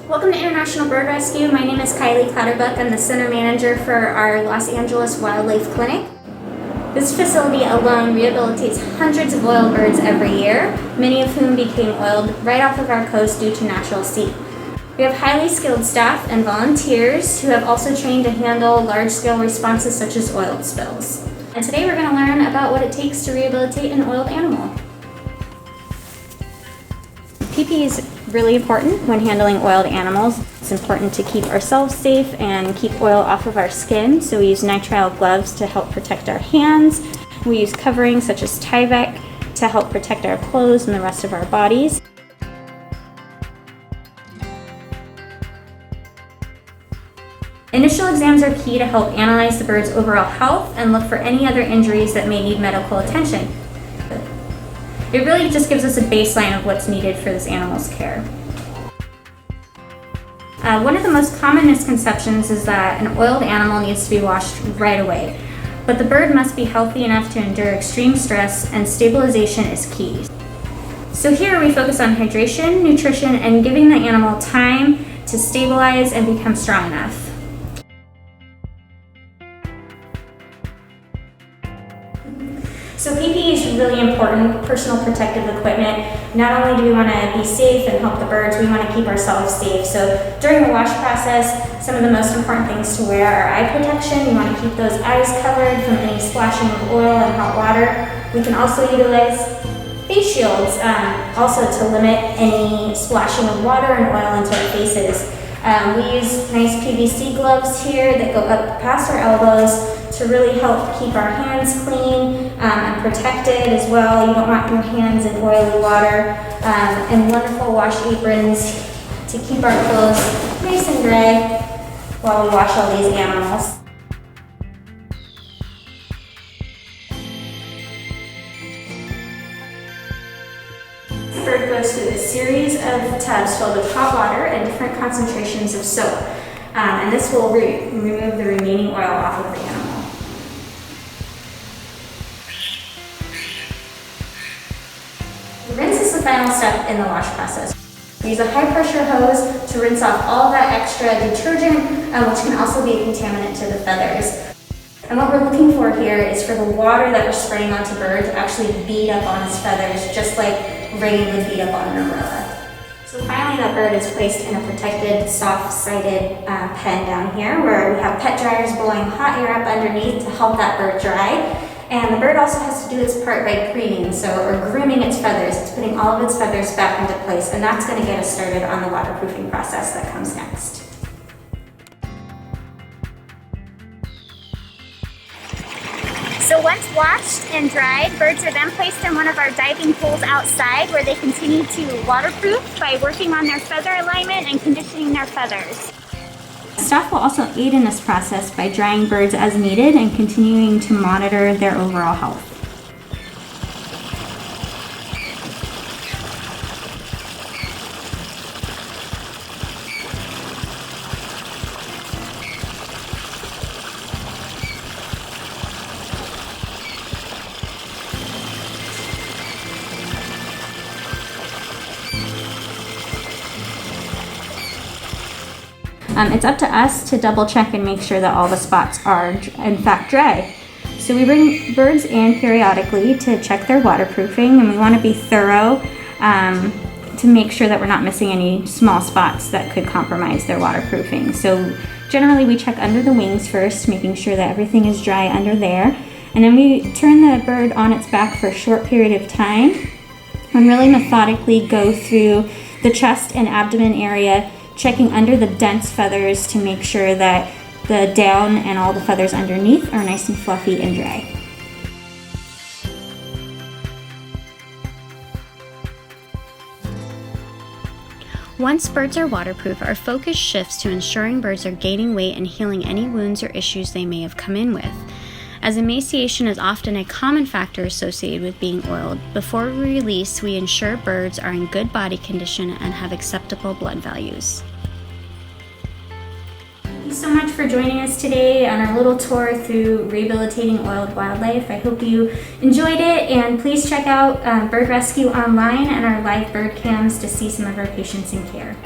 Welcome to International Bird Rescue. My name is Kylie Clutterbuck. I'm the Center Manager for our Los Angeles Wildlife Clinic. This facility alone rehabilitates hundreds of oiled birds every year, many of whom became oiled right off of our coast due to natural sea. We have highly skilled staff and volunteers who have also trained to handle large-scale responses such as oil spills. And today we're going to learn about what it takes to rehabilitate an oiled animal. PPE is really important when handling oiled animals. It's important to keep ourselves safe and keep oil off of our skin, so we use nitrile gloves to help protect our hands. We use coverings such as Tyvek to help protect our clothes and the rest of our bodies. Initial exams are key to help analyze the bird's overall health and look for any other injuries that may need medical attention. It really just gives us a baseline of what's needed for this animal's care. One of the most common misconceptions is that an oiled animal needs to be washed right away, but the bird must be healthy enough to endure extreme stress, and stabilization is key. So here we focus on hydration, nutrition, and giving the animal time to stabilize and become strong enough. So PPE is really important, personal protective equipment. Not only do we want to be safe and help the birds, we want to keep ourselves safe. So during the wash process, some of the most important things to wear are eye protection. You want to keep those eyes covered from any splashing of oil and hot water. We can also utilize face shields, also to limit any splashing of water and oil into our faces. We use nice PVC gloves here that go up past our elbows to really help keep our hands clean and protected as well. You don't want your hands in oily water, and wonderful wash aprons to keep our clothes nice and dry while we wash all these animals. The bird goes through a series of tubs filled with hot water and different concentrations of soap, and this will remove the remaining oil off of the animal. Rinse is the final step in the wash process. We use a high pressure hose to rinse off all that extra detergent, which can also be a contaminant to the feathers. And what we're looking for here is for the water that we're spraying onto birds to actually bead up on its feathers, just like rain would bead up on an umbrella. So finally that bird is placed in a protected, soft-sided pen down here where we have pet dryers blowing hot air up underneath to help that bird dry. And the bird also has to do its part by preening, or grooming its feathers. It's putting all of its feathers back into place, and that's going to get us started on the waterproofing process that comes next. So once washed and dried, birds are then placed in one of our diving pools outside where they continue to waterproof by working on their feather alignment and conditioning their feathers. Staff will also aid in this process by drying birds as needed and continuing to monitor their overall health. It's up to us to double check and make sure that all the spots are in fact dry. So we bring birds in periodically to check their waterproofing, and we want to be thorough to make sure that we're not missing any small spots that could compromise their waterproofing. So generally we check under the wings first, making sure that everything is dry under there, and then we turn the bird on its back for a short period of time and really methodically go through the chest and abdomen area, checking under the dense feathers to make sure that the down and all the feathers underneath are nice and fluffy and dry. Once birds are waterproof, our focus shifts to ensuring birds are gaining weight and healing any wounds or issues they may have come in with. As emaciation is often a common factor associated with being oiled, before we release, we ensure birds are in good body condition and have acceptable blood values. Thanks so much for joining us today on our little tour through rehabilitating oiled wildlife. I hope you enjoyed it, and please check out Bird Rescue online and our live bird cams to see some of our patients in care.